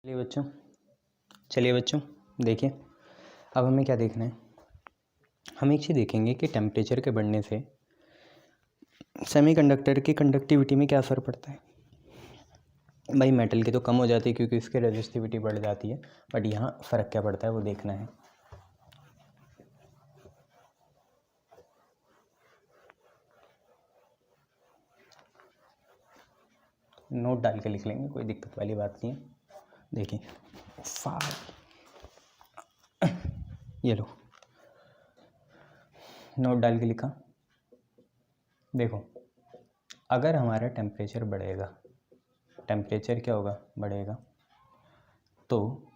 चलिए बच्चों देखिए, अब हमें क्या देखना है। हम एक चीज़ देखेंगे कि टेम्परेचर के बढ़ने से सेमीकंडक्टर की कंडक्टिविटी में क्या असर पड़ता है। भाई मेटल की तो कम हो जाती है क्योंकि इसकी रेजिस्टिविटी बढ़ जाती है, बट यहाँ फ़र्क क्या पड़ता है वो देखना है। नोट डाल के लिख लेंगे, कोई दिक्कत वाली बात नहीं है। देखिए ये लो, नोट डाल के लिखा। देखो, अगर हमारा टेम्परेचर बढ़ेगा, टेम्परेचर क्या होगा, बढ़ेगा, तो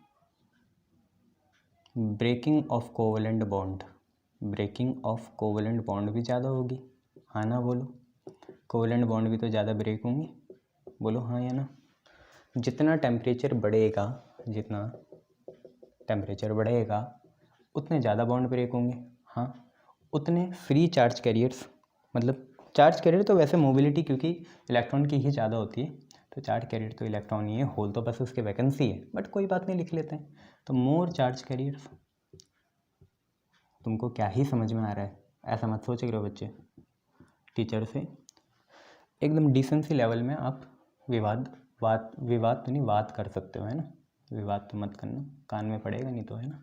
ब्रेकिंग ऑफ कोवलेंट बॉन्ड भी ज़्यादा होगी। हाँ ना बोलो, कोवलेंट बॉन्ड भी तो ज़्यादा ब्रेक होंगे। बोलो हाँ या ना। जितना टेम्परेचर बढ़ेगा उतने ज़्यादा बॉन्ड ब्रेक होंगे। हाँ, उतने फ्री चार्ज कैरियर्स, मतलब चार्ज कैरियर तो वैसे मोबिलिटी क्योंकि इलेक्ट्रॉन की ही ज़्यादा होती है, तो चार्ज कैरियर तो इलेक्ट्रॉन ही है, होल तो बस उसके वैकेंसी है, बट कोई बात नहीं, लिख लेते हैं। तो मोर चार्ज कैरियर्स। तुमको क्या ही समझ में आ रहा है, ऐसा मत सोच रहे हो बच्चे। टीचर से एकदम डिसेंसी लेवल में आप विवाद तो नहीं, बात कर सकते हो, है ना। विवाद तो मत करना, कान में पड़ेगा नहीं तो, है ना,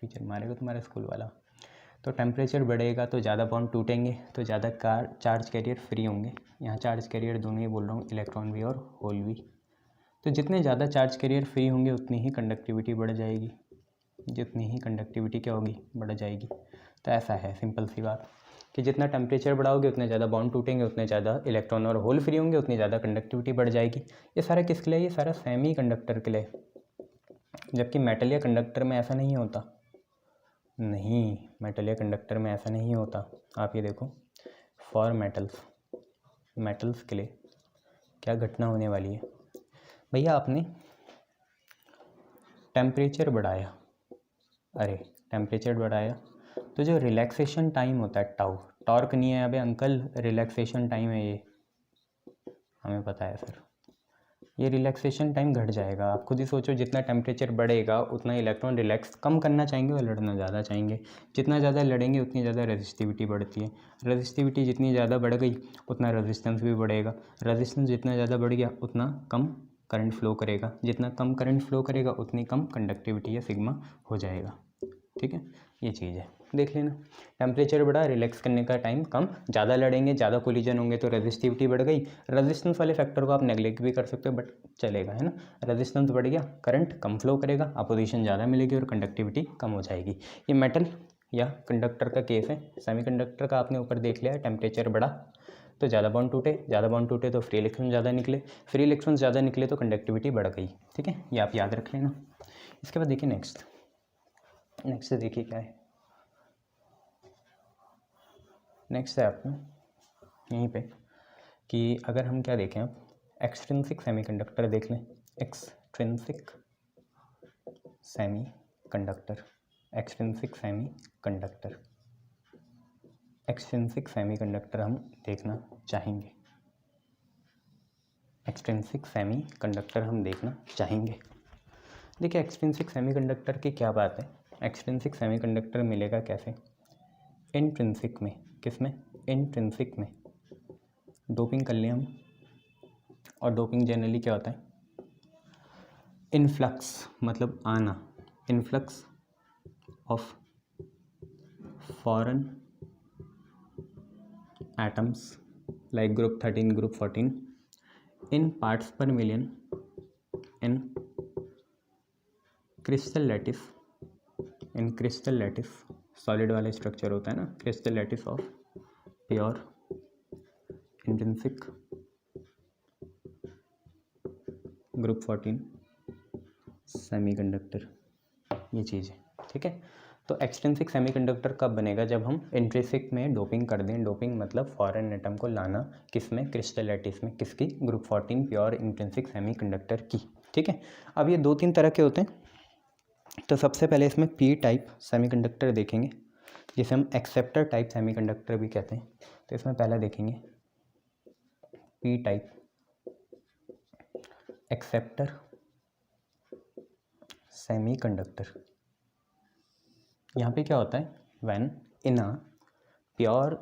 टीचर मारेगा तुम्हारा स्कूल वाला। तो टेम्परेचर बढ़ेगा तो ज़्यादा बॉन्ड टूटेंगे, तो ज़्यादा चार्ज कैरियर फ्री होंगे। यहाँ चार्ज कैरियर दोनों ही बोल रहा हूँ, इलेक्ट्रॉन भी और होल भी। तो जितने ज़्यादा चार्ज कैरियर फ्री होंगे उतनी ही कंडक्टिविटी बढ़ जाएगी, क्या होगी, बढ़ जाएगी। तो ऐसा है, सिंपल सी बात, कि जितना टेम्परेचर बढ़ाओगे उतने ज़्यादा बॉन्ड टूटेंगे, उतने ज़्यादा इलेक्ट्रॉन और होल फ्री होंगे, उतनी ज़्यादा कंडक्टिविटी बढ़ जाएगी। ये सारा किसके लिए, ये सारा सेमी कंडक्टर के लिए। जबकि मेटल या कंडक्टर में ऐसा नहीं होता, नहीं, मेटल या कंडक्टर में ऐसा नहीं होता। आप ये देखो, फॉर मेटल्स के लिए क्या घटना होने वाली है। भैया आपने टेम्परेचर बढ़ाया, तो जो रिलैक्सेशन टाइम होता है, टॉर्क नहीं है अबे अंकल, रिलैक्सेशन टाइम है ये, हमें पता है सर। ये रिलैक्सेशन टाइम घट जाएगा। आप खुद ही सोचो, जितना टेम्परेचर बढ़ेगा उतना इलेक्ट्रॉन रिलैक्स कम करना चाहेंगे और लड़ना ज़्यादा चाहेंगे। जितना ज़्यादा लड़ेंगे उतनी ज़्यादा रेजिस्टिविटी बढ़ती है। रेजिस्टिविटी जितनी ज़्यादा बढ़ गई उतना रेजिस्टेंस भी बढ़ेगा। रेजिस्टेंस जितना ज़्यादा बढ़ गया उतना कम करंट फ्लो करेगा। जितना कम करंट फ्लो करेगा उतनी कम कंडक्टिविटी या सिग्मा हो जाएगा। ठीक है, ये चीज़ है, देख लेना। टेम्परेचर बढ़ा, रिलैक्स करने का टाइम कम, ज़्यादा लड़ेंगे, ज़्यादा कोलिजन होंगे तो रेजिस्टिविटी बढ़ गई। रेजिस्टेंस वाले फैक्टर को आप नेगलेक्ट भी कर सकते हो, बट चलेगा, है ना। रेजिस्टेंस बढ़ गया, करंट कम फ्लो करेगा, अपोजिशन ज़्यादा मिलेगी और कंडक्टिविटी कम हो जाएगी। ये मेटल या कंडक्टर का केस है। सेमीकंडक्टर का आपने ऊपर देख लिया है, टेम्परेचर बढ़ा तो ज़्यादा बॉन्ड टूटे तो फ्री इलेक्ट्रॉन ज़्यादा निकले तो कंडक्टिविटी बढ़ गई। ठीक है, ये आप याद रख लेना। इसके बाद देखिए नेक्स्ट देखिए क्या है। नेक्स्ट है आपको यहीं पे कि अगर हम क्या देखें, आप एक्सट्रिंसिक सेमीकंडक्टर देख लें। एक्सट्रिंसिक सेमीकंडक्टर हम देखना चाहेंगे। देखिए, एक्सट्रिंसिक सेमीकंडक्टर की क्या बात है। एक्सट्रिंसिक सेमीकंडक्टर मिलेगा कैसे, इंट्रिंसिक में। किसमें, इंट्रिंसिक में। डोपिंग कर लें हम, और डोपिंग जनरली क्या होता है, इनफ्लक्स मतलब आना, influx of foreign atoms like group 13, group 14 in parts per million in crystal lattice solid वाला स्ट्रक्चर होता है ना, crystal lattice of pure intrinsic group 14 semiconductor, ये चीज़ है। ठीक है, तो एक्सट्रिंसिक सेमीकंडक्टर कब बनेगा, जब हम इंट्रिंसिक में डोपिंग कर दें। डोपिंग मतलब फॉरेन एटम को लाना, किसमें, क्रिस्टल लैटिस में, किसकी, ग्रुप 14 प्योर इंट्रिंसिक सेमीकंडक्टर की। ठीक है, अब ये 2-3 तरह के होते हैं। तो सबसे पहले इसमें पी टाइप सेमीकंडक्टर देखेंगे, जिसे हम एक्सेप्टर टाइप सेमीकंडक्टर भी कहते हैं। तो इसमें पहला देखेंगे पी टाइप एक्सेप्टर सेमीकंडक्टर। यहाँ पे क्या होता है, when in a pure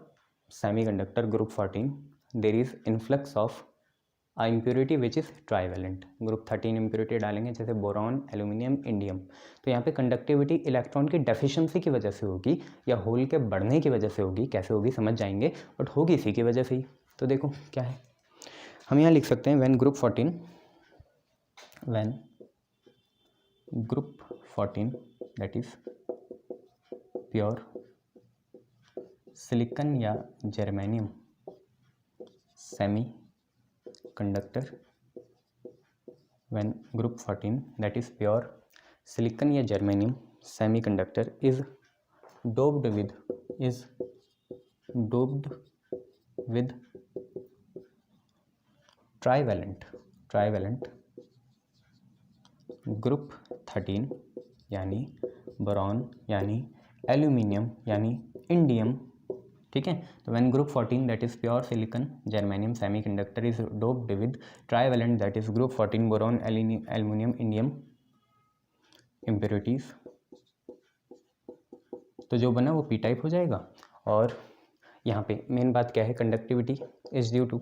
semiconductor group 14 there is influx of a impurity which is trivalent. Group 13 impurity डालेंगे जैसे बोरॉन, एल्यूमिनियम, इंडियम। तो यहाँ पे कंडक्टिविटी इलेक्ट्रॉन की डेफिशिएंसी की वजह से होगी या होल के बढ़ने की वजह से होगी, कैसे होगी समझ जाएंगे, बट होगी इसी की वजह से ही। तो देखो क्या है, हम यहाँ लिख सकते हैं when group 14 that is pure silicon या germanium semiconductor, when group 14 that is pure silicon या germanium semiconductor is doped with trivalent group 13 यानी बोरॉन यानी एल्यूमिनियम यानी इंडियम, ठीक है। तो when group 14 that is pure silicon germanium semiconductor is doped with trivalent that is group 14 boron aluminium indium impurities, तो जो बना वो पी टाइप हो जाएगा। और यहाँ पे मेन बात क्या है, conductivity is due to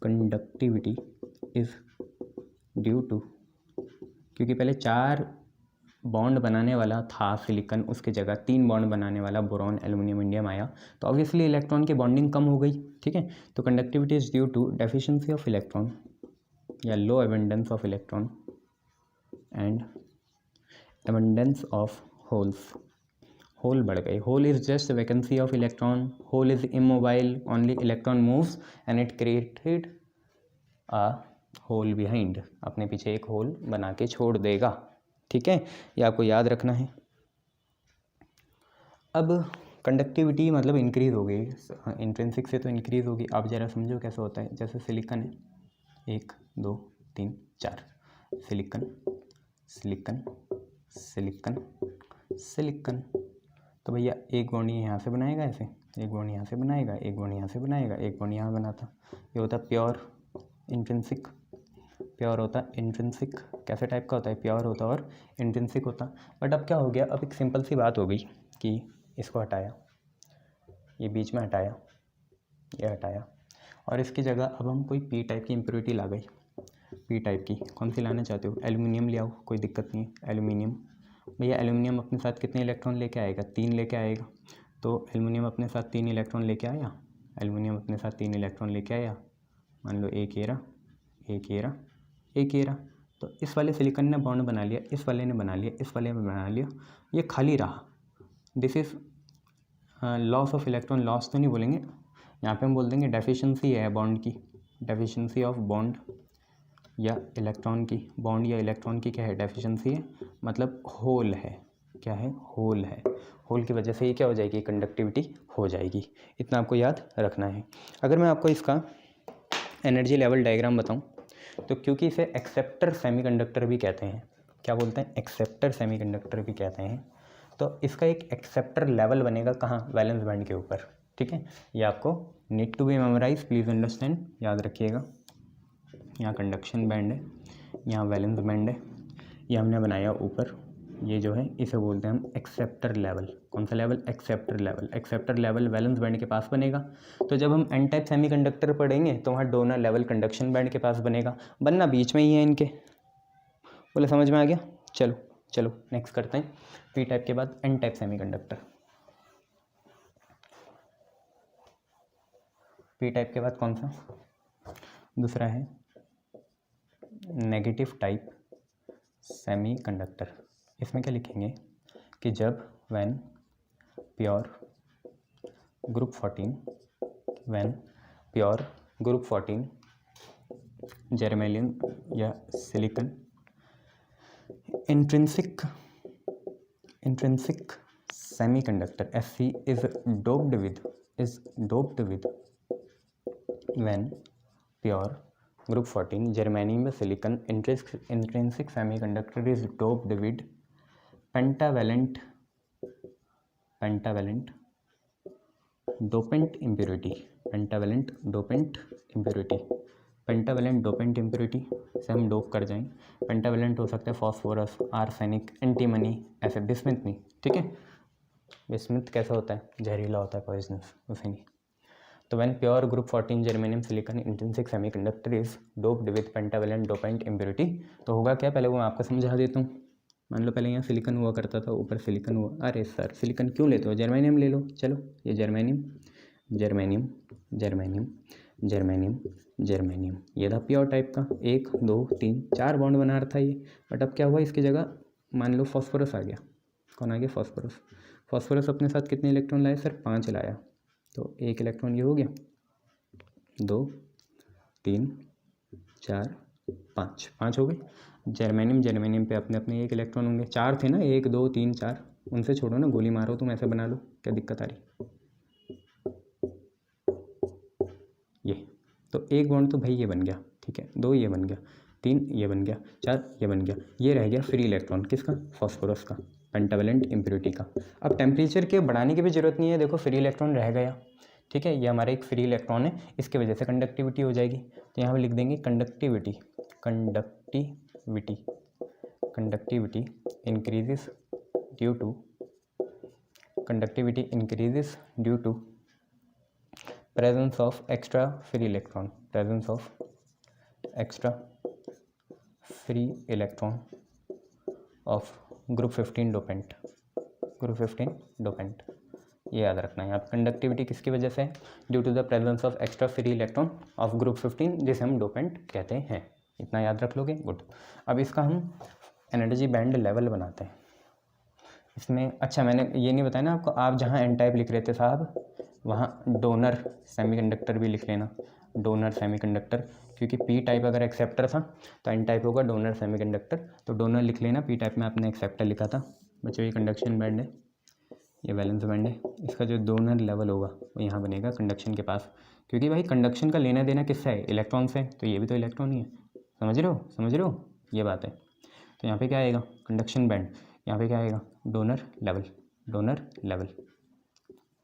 conductivity is due to, क्योंकि पहले 4 बॉन्ड बनाने वाला था सिलिकॉन, उसकी जगह 3 बॉन्ड बनाने वाला बोरॉन एल्यूमिनियम इंडियम आया, तो ऑब्वियसली इलेक्ट्रॉन की बॉन्डिंग कम हो गई, ठीक है। तो conductivity is due to deficiency of electron या low abundance of electron and abundance of holes. Hole बढ़ गए, hole is just vacancy of electron, hole is immobile, only electron moves and it created a hole behind, अपने पीछे एक whole बना के छोड़ देगा, ठीक है। ये आपको याद रखना है। अब कंडक्टिविटी मतलब इंक्रीज हो गई, इंट्रिंसिक से तो इंक्रीज होगी। आप ज़रा समझो कैसे होता है, जैसे सिलिकॉन है 1 2 3 4, सिलिकॉन सिलिकॉन सिलिकॉन सिलिकॉन, तो भैया एक बॉन्ड यहाँ से बनाएगा, ऐसे एक बॉन्ड यहाँ से बनाएगा, एक बॉन्ड यहाँ से बनाएगा, एक बॉन्ड यहाँ बनाता, ये होता प्योर इंट्रिंसिक। प्योर होता इंट्रिंसिक, कैसे टाइप का होता है, प्योर होता और इंट्रिंसिक होता। बट अब क्या हो गया, अब एक सिंपल सी बात हो गई कि इसको हटाया, ये बीच में हटाया, ये हटाया, और इसकी जगह अब हम कोई पी टाइप की इम्प्योरिटी ला गई। पी टाइप की कौन सी लाना चाहते हो, एल्यूमिनियम ले आओ, कोई दिक्कत नहीं है। एल्यूमिनियम, भैया एल्यूमिनियम अपने साथ कितने इलेक्ट्रॉन लेके आएगा, 3 लेके आएगा, तो एल्यूमिनियम अपने साथ 3 इलेक्ट्रॉन लेके आया, एल्यूमिनियम अपने साथ 3 इलेक्ट्रॉन लेके आया, मान लो एक ये रहा, एक ये रहा, एक ये रहा, तो इस वाले सिलिकॉन ने बॉन्ड बना लिया, इस वाले ने बना लिया, इस वाले ने बना लिया, ये खाली रहा। This is loss of electron, loss तो नहीं बोलेंगे, यहाँ पे हम बोल देंगे डेफिशिएंसी है बॉन्ड की, डेफिशिएंसी ऑफ बॉन्ड या इलेक्ट्रॉन की, बॉन्ड या इलेक्ट्रॉन की क्या है, डेफिशिएंसी है, मतलब होल है, क्या है, होल है। होल की वजह से ये क्या हो जाएगी, कंडक्टिविटी हो जाएगी। इतना आपको याद रखना है। अगर मैं आपको इसका एनर्जी लेवल डायग्राम बताऊं, तो क्योंकि इसे एक्सेप्टर सेमीकंडक्टर भी कहते हैं, क्या बोलते हैं, एक्सेप्टर सेमीकंडक्टर भी कहते हैं, तो इसका एक एक्सेप्टर लेवल बनेगा कहाँ, वैलेंस बैंड के ऊपर, ठीक है। ये आपको need to be memorise, please understand, याद रखिएगा। यहाँ कंडक्शन बैंड है, यहाँ वैलेंस बैंड है, ये हमने बनाया ऊपर, ये जो है इसे बोलते हैं हम एक्सेप्टर लेवल। कौन सा level, acceptor level. Acceptor level valence band के पास बनेगा, तो जब हम एन टाइप सेमीकंडक्टर पढ़ेंगे तो वहाँ डोनर लेवल कंडक्शन बैंड के पास बनेगा, बनना बीच में ही है इनके। बोले समझ में आ गया, चलो चलो नेक्स्ट करते हैं। पी टाइप के बाद N type semiconductor. P type के बाद कौन सा, दूसरा है नेगेटिव टाइप सेमीकंडक्टर। इसमें क्या लिखेंगे कि जब when pure group 14, when pure group 14 germanium या silicon intrinsic semiconductor SC is doped with when pure group 14 germanium या silicon intrinsic semiconductor is doped with pentavalent dopant impurity, pentavalent dopant impurity, pentavalent dopant impurity से हम dope कर जाएंगे। Pentavalent हो सकता है phosphorus, arsenic, antimony, ऐसे। Bismuth नहीं, ठीक है। बिस्मिथ कैसा होता है, जहरीला होता है, पॉइजनस, उसे नहीं। तो when pure group 14 germanium silicon intrinsic semiconductor is doped with pentavalent dopant impurity, तो होगा क्या, पहले वो मैं आपको समझा देता हूँ। मान लो पहले यहाँ सिलिकॉन हुआ करता था, ऊपर सिलिकॉन हुआ। अरे सर सिलिकॉन क्यों लेते हो, जर्मेनियम ले लो। चलो ये germanium, germanium, germanium, germanium, germanium, ये था प्योर टाइप का। 1 2 3 4 बॉन्ड बना रहा था ये। बट अब क्या हुआ, इसकी जगह मान लो फॉस्फोरस आ गया। कौन आ गया, फॉस्फोरस। फॉस्फोरस अपने साथ कितने इलेक्ट्रॉन लाए सर, 5 लाया। तो 1 इलेक्ट्रॉन ये हो गया, 2 3 4 5 हो गए। जर्मेनियम जर्मेनियम पे अपने अपने 1 इलेक्ट्रॉन होंगे। 4 थे ना, 1 2 3 4, उनसे छोड़ो ना, गोली मारो तुम, ऐसे बना लो, क्या दिक्कत आ रही। ये तो 1 बॉन्ड तो भाई ये बन गया, ठीक है। 2 ये बन गया, 3 ये बन गया, 4 ये बन गया। ये रह गया फ्री इलेक्ट्रॉन, किसका, फॉस्फोरस का, पेंटावेलेंट इम्प्योरिटी का। अब टेम्परेचर के बढ़ाने की भी जरूरत नहीं है, देखो फ्री इलेक्ट्रॉन रह गया, ठीक है। ये हमारा एक फ्री इलेक्ट्रॉन है, इसकी वजह से कंडक्टिविटी हो जाएगी। तो यहाँ पे लिख देंगे conductivity, conductivity, conductivity increases due to, conductivity increases due to presence of extra free electron, presence of extra free electron of group 15 dopant, group 15 dopant। ये याद रखना है। यहाँ पे कंडक्टिविटी किसकी वजह से है, due to the presence of extra free electron of group 15, जिसे हम डोपेंट कहते हैं। इतना याद रख लोगे, गुड। अब इसका हम एनर्जी बैंड लेवल बनाते हैं इसमें। अच्छा मैंने ये नहीं बताया ना आपको, आप जहाँ एन टाइप लिख रहे थे साहब, वहाँ डोनर सेमीकंडक्टर भी लिख लेना, डोनर सेमीकंडक्टर, क्योंकि पी टाइप अगर एक्सेप्टर था तो एन टाइप होगा डोनर सेमीकंडक्टर। तो डोनर लिख लेना, पी टाइप में आपने एक्सेप्टर लिखा था। बच्चों ये कंडक्शन बैंड है, ये वैलेंस बैंड है। इसका जो डोनर लेवल होगा वो यहाँ बनेगा कंडक्शन के पास, क्योंकि भाई कंडक्शन का लेना देना किससे है, इलेक्ट्रॉन से। तो ये भी तो इलेक्ट्रॉन ही है, समझ रहे हो, समझ रहे हो, ये बात है। तो यहाँ पे क्या आएगा, कंडक्शन बैंड, यहाँ पे क्या आएगा, डोनर लेवल, डोनर लेवल,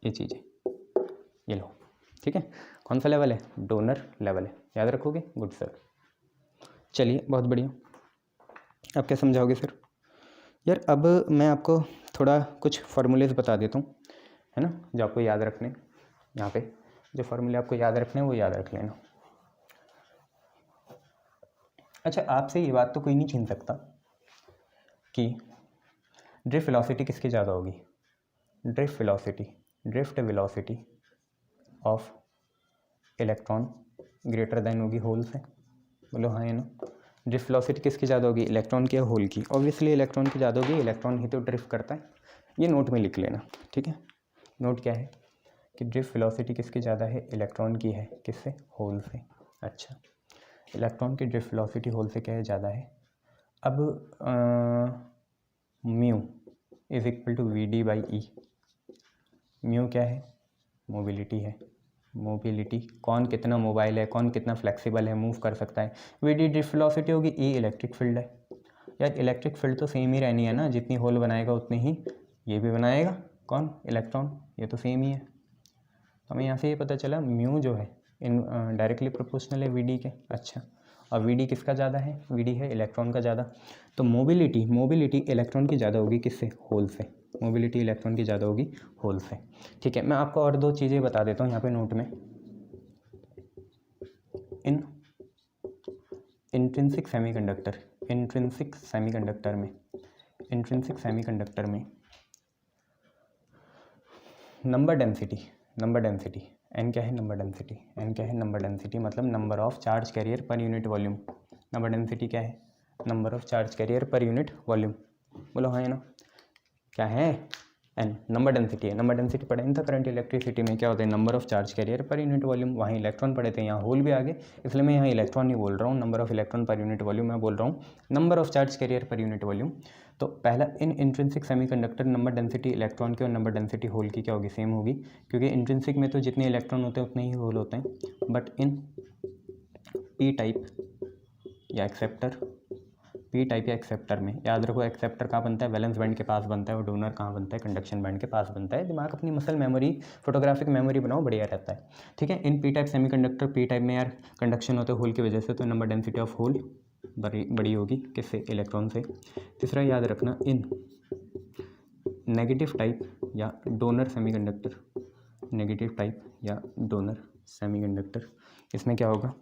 ये चीज़ है, ये लो, ठीक है। कौन सा लेवल है, डोनर लेवल है, याद रखोगे, गुड सर। चलिए बहुत बढ़िया। अब क्या समझाओगे सर। यार अब मैं आपको थोड़ा कुछ फार्मूलेज बता देता हूँ, है ना, जो आपको याद रखने। यहाँ पे जो फार्मूले आपको याद रखने वो याद रख लेना। अच्छा आपसे ये बात तो कोई नहीं छीन सकता कि ड्रिफ्ट वेलोसिटी किसकी ज़्यादा होगी, drift velocity, drift velocity of electron greater than होगी होल से। बोलो हाँ है ना। ड्रिफ्ट वेलोसिटी किसकी ज़्यादा होगी, इलेक्ट्रॉन की या होल की। ऑब्वियसली इलेक्ट्रॉन की ज़्यादा होगी, इलेक्ट्रॉन ही तो ड्रिफ्ट करता है। ये नोट में लिख लेना, ठीक है। नोट क्या है कि ड्रिफ्ट वेलोसिटी किसकी ज़्यादा है, इलेक्ट्रॉन की है, किससे, होल से। अच्छा इलेक्ट्रॉन की ड्रिफ्ट वेलोसिटी होल से क्या है, ज़्यादा है। अब mu is equal to V D by E. Mu क्या है, मोबिलिटी है, मोबिलिटी, कौन कितना मोबाइल है, कौन कितना फ्लेक्सिबल है, मूव कर सकता है। वी डी ड्रिफ्ट वेलोसिटी होगी, ई इलेक्ट्रिक फील्ड है। यार इलेक्ट्रिक फील्ड तो सेम ही रहनी है ना, जितनी होल बनाएगा उतनी ही ये भी बनाएगा, कौन, इलेक्ट्रॉन, ये तो सेम ही है। तो हमें यहाँ से ये पता चला म्यू जो है इन डायरेक्टली प्रोपोर्शनल है वी डी के। अच्छा और वी डी किसका ज़्यादा है, वी डी है इलेक्ट्रॉन का ज़्यादा। तो मोबिलिटी, मोबिलिटी इलेक्ट्रॉन की ज़्यादा होगी, किससे, होल से। मोबिलिटी इलेक्ट्रॉन की ज़्यादा होगी होल से, ठीक है। मैं आपको और 2 चीज़ें बता देता हूँ यहाँ पे नोट में। In intrinsic semiconductor, intrinsic semiconductor में, इंट्रिंसिक सेमीकंडक्टर में number density, number density N क्या है, नंबर डेंसिटी, एन क्या है, नंबर डेंसिटी मतलब number of charge carrier per unit volume. Number density क्या है, number of charge carrier per unit volume. बोलो हाँ है ना, क्या है, एन नंबर डेंसिटी है। नंबर डेंसिटी पढ़े था करंट इलेक्ट्रिसिटी में, क्या होता है, number of charge carrier per unit volume. वहाँ इलेक्ट्रॉन पढ़े थे, यहाँ होल भी आ गए, इसलिए मैं यहाँ इलेक्ट्रॉन नहीं बोल रहा हूँ, number of electron per unit volume मैं बोल रहा हूँ, number of charge carrier per unit volume. तो पहला in intrinsic semiconductor number density electron की और नंबर डेंसिटी होल की क्या होगी, सेम होगी, क्योंकि इंट्रिंसिक में तो जितने इलेक्ट्रॉन होते हैं उतने ही होल होते हैं। बट इन पी टाइप या एक्सेप्टर, पी टाइप या एक्सेप्टर में। याद रखो एक्सेप्टर कहाँ बनता है, वैलेंस बैंड के पास बनता है, और डोनर कहाँ बनता है, कंडक्शन बैंड के पास बनता है। दिमाग अपनी मसल मेमोरी, फोटोग्राफिक मेमोरी बनाओ, बढ़िया रहता है। ठीक है, in P type semiconductor, P type में यार कंडक्शन होता है होल की वजह से, तो नंबर डेंसिटी ऑफ होल बड़ी होगी किससे, इलेक्ट्रॉन से। तीसरा याद रखना, इन नेगेटिव टाइप या डोनर सेमीकंडक्टर, नेगेटिव टाइप या डोनर सेमीकंडक्टर, इसमें क्या होगा,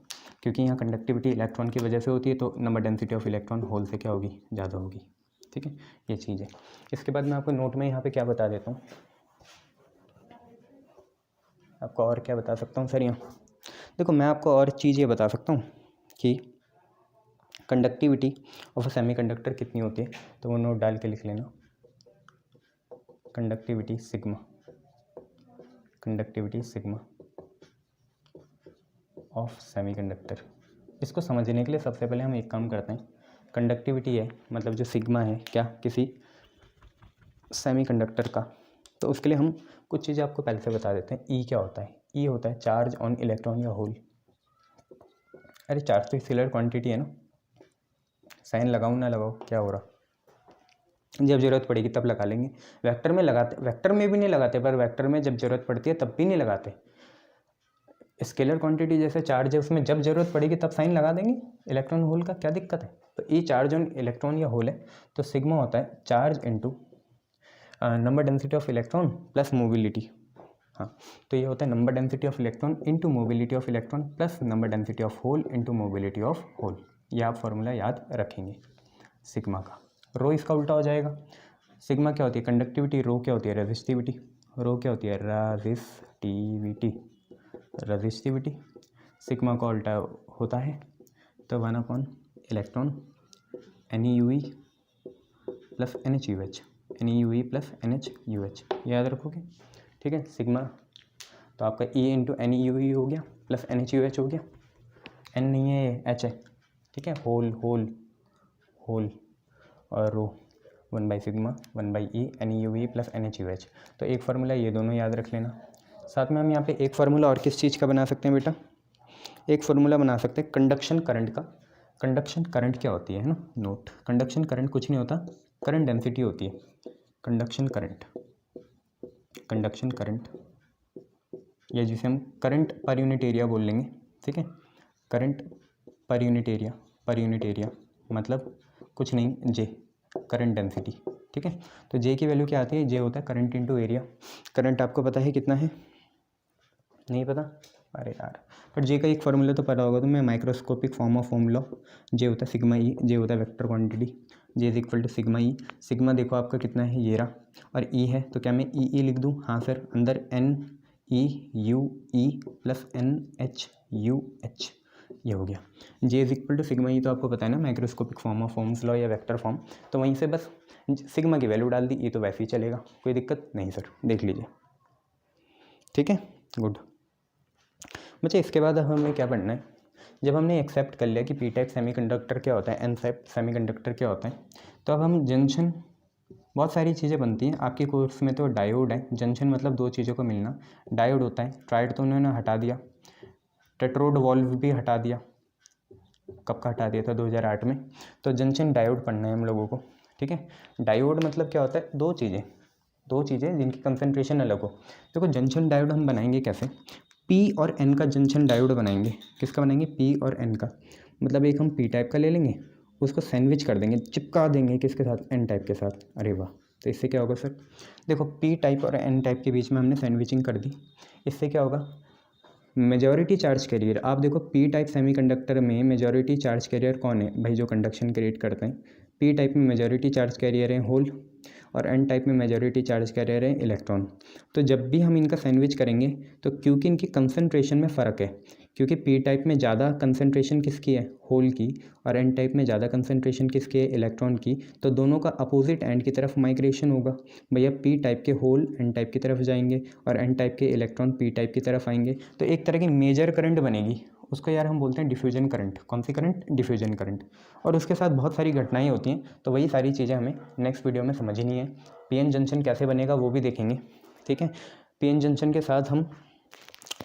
क्योंकि यहाँ कंडक्टिविटी इलेक्ट्रॉन की वजह से होती है, तो number density of electron whole से क्या होगी, ज़्यादा होगी। ठीक है, ये चीज़ है। इसके बाद मैं आपको नोट में यहाँ पे क्या बता देता हूँ, आपको और क्या बता सकता हूँ सर। यहाँ देखो मैं आपको और चीज़ ये बता सकता हूँ कि कंडक्टिविटी ऑफ अ सेमीकंडक्टर कितनी होती है, तो वो नोट डाल के लिख लेना, conductivity sigma, conductivity sigma of semiconductor. इसको समझने के लिए सबसे पहले हम एक काम करते हैं, कंडक्टिविटी है मतलब जो सिग्मा है क्या, किसी सेमीकंडक्टर का, तो उसके लिए हम कुछ चीज़ें आपको पहले से बता देते हैं। ई क्या होता है, ई होता है चार्ज ऑन इलेक्ट्रॉन या होल। अरे चार्ज तो स्केलर क्वांटिटी है ना, साइन लगाऊँ ना लगाओ क्या हो रहा, जब ज़रूरत पड़ेगी तब लगा लेंगे। वेक्टर में लगाते, वेक्टर में भी नहीं लगाते, पर वेक्टर में जब ज़रूरत पड़ती है तब भी नहीं लगाते। स्केलर क्वांटिटी जैसे चार्ज है, उसमें जब ज़रूरत पड़ेगी तब साइन लगा देंगे। इलेक्ट्रॉन होल का क्या दिक्कत है, तो ई चार्ज ऑन इलेक्ट्रॉन या होल है, तो सिग्मा होता है charge into number density of electron plus mobility. हाँ, तो ये होता है number density of electron into mobility of electron plus number density of hole into mobility of hole. ये आप फॉर्मूला याद रखेंगे सिग्मा का। रो इसका उल्टा हो जाएगा, सिग्मा क्या होती है कंडक्टिविटी, रो क्या होती है रेजिस्टिविटी, रो क्या होती है रजिस्टिविटी, सिग्मा का उल्टा होता है तो 1 electron NeUe plus NHUH, NeUe plus NHUH याद रखोगे। ठीक है, सिग्मा तो आपका E इंटू NeUe हो गया प्लस NHUH हो गया, N नहीं है H है। ठीक है, होल होल होल और रो 1/सिग्मा 1/E NeUe प्लस NHUH। तो एक फार्मूला ये दोनों याद रख लेना। साथ में हम यहाँ पे एक फार्मूला और किस चीज़ का बना सकते हैं बेटा, एक फार्मूला बना सकते हैं कंडक्शन करंट का। कंडक्शन करंट क्या होती है ना, नोट, कंडक्शन करंट कुछ नहीं होता, करंट डेंसिटी होती है। कंडक्शन करंट, कंडक्शन करंट या जिसे हम करंट पर यूनिट एरिया बोल लेंगे। ठीक है, current per unit area, per unit area मतलब कुछ नहीं, जे करंट डेंसिटी। ठीक है, तो जे की वैल्यू क्या आती है, जे होता है करंट इनटू एरिया। करंट आपको पता है कितना है, नहीं पता, अरे यार, पर जे का एक फार्मूला तो पता होगा तुम्हें, microscopic form of Ohm law. J होता है सिग्मा ई, जे होता है vector quantity, J is equal to sigma E. Sigma देखो आपका कितना है, ये रहा, और ई है तो क्या मैं ई लिख दूँ, हाँ सर, अंदर NeUe प्लस NHUH ये हो गया। J is equal to sigma E तो आपको पता है ना, microscopic form of Ohm's law या वेक्टर फॉर्म, तो वहीं से बस सिग्मा की वैल्यू डाल दी, ये तो वैसे ही चलेगा, कोई दिक्कत नहीं सर, देख लीजिए। ठीक है, गुड बच्चे। इसके बाद हमें क्या पढ़ना है, जब हमने एक्सेप्ट कर लिया कि पी टाइप सेमीकंडक्टर क्या होता है, एन टाइप सेमीकंडक्टर क्या होता है, तो अब हम जंक्शन, बहुत सारी चीज़ें बनती हैं आपके कोर्स में, तो डायोड है, जंक्शन मतलब दो चीज़ों को मिलना, डायोड होता है, ट्राइड तो उन्होंने हटा दिया, टेट्रोड वॉल्व भी हटा दिया, कब का हटा दिया था, 2008 में। तो जंक्शन डायोड पढ़ना है हम लोगों को। ठीक है, डायोड मतलब क्या होता है, दो चीज़ें जिनकी कंसंट्रेशन अलग हो। देखो जंक्शन डायोड हम बनाएंगे कैसे, P और N का जंक्शन डायोड बनाएंगे। किसका बनाएंगे, P और N का, मतलब एक हम P टाइप का ले लेंगे, उसको सैंडविच कर देंगे, चिपका देंगे किसके साथ, N टाइप के साथ। अरे वाह, तो इससे क्या होगा सर, देखो P टाइप और N टाइप के बीच में हमने सैंडविचिंग कर दी, इससे क्या होगा, मेजॉरिटी चार्ज कैरियर। आप देखो P टाइप सेमीकंडक्टर में मेजॉरिटी चार्ज कैरियर कौन है भाई, जो कंडक्शन क्रिएट करते हैं। P टाइप में मेजॉरिटी चार्ज कैरियर है होल, और N टाइप में मेजॉरिटी चार्ज कैरियर है इलेक्ट्रॉन। तो जब भी हम इनका सैंडविच करेंगे, तो क्योंकि इनकी कंसंट्रेशन में फ़र्क है, क्योंकि P टाइप में ज़्यादा कंसंट्रेशन किसकी है, होल की, और N टाइप में ज़्यादा कंसंट्रेशन किसकी है, इलेक्ट्रॉन की, तो दोनों का अपोजिट एंड की तरफ माइग्रेशन होगा। भैया P टाइप के होल N टाइप की तरफ जाएंगे, और N टाइप के इलेक्ट्रॉन P टाइप की तरफ आएंगे, तो एक तरह की मेजर करंट बनेगी, उसको यार हम बोलते हैं डिफ्यूजन करंट। कौन सी करंट, डिफ्यूजन करंट। और उसके साथ बहुत सारी घटनाएं होती हैं, तो वही सारी चीज़ें हमें नेक्स्ट वीडियो में समझनी है। PN जंक्शन कैसे बनेगा वो भी देखेंगे। ठीक है, PN जंक्शन के साथ हम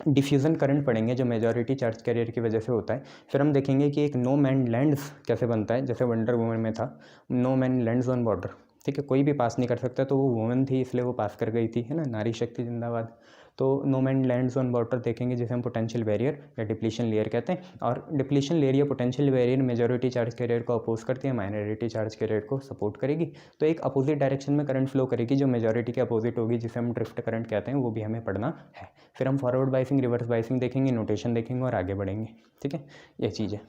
डिफ्यूज़न करंट पढ़ेंगे जो मेजॉरिटी चार्ज कैरियर की वजह से होता है। फिर हम देखेंगे कि एक नो मैन लैंड्स कैसे बनता है, जैसे वंडर वुमन में था no man lands on border, ठीक है, कोई भी पास नहीं कर सकता, तो वो वुमन थी इसलिए वो पास कर गई थी, है ना, नारी शक्ति जिंदाबाद। तो no man lands on border देखेंगे जिसे हम पोटेंशियल बैरियर या डिप्लीशन लेयर कहते हैं। और डिप्लीशन लेयर या potential barrier majority charge carrier को अपोज करती है, माइनॉरिटी चार्ज कैरियर को सपोर्ट करेगी। तो एक अपोजिट डायरेक्शन में करंट फ्लो करेगी जो मेजॉरिटी के अपोजिट होगी, जिसे हम ड्रिफ्ट करंट कहते हैं, वो भी हमें पढ़ना है। फिर हम फॉरवर्ड बाइसिंग, रिवर्स बाइसिंग देखेंगे, नोटेशन देखेंगे और आगे बढ़ेंगे, ठीक है, ये चीज़ है।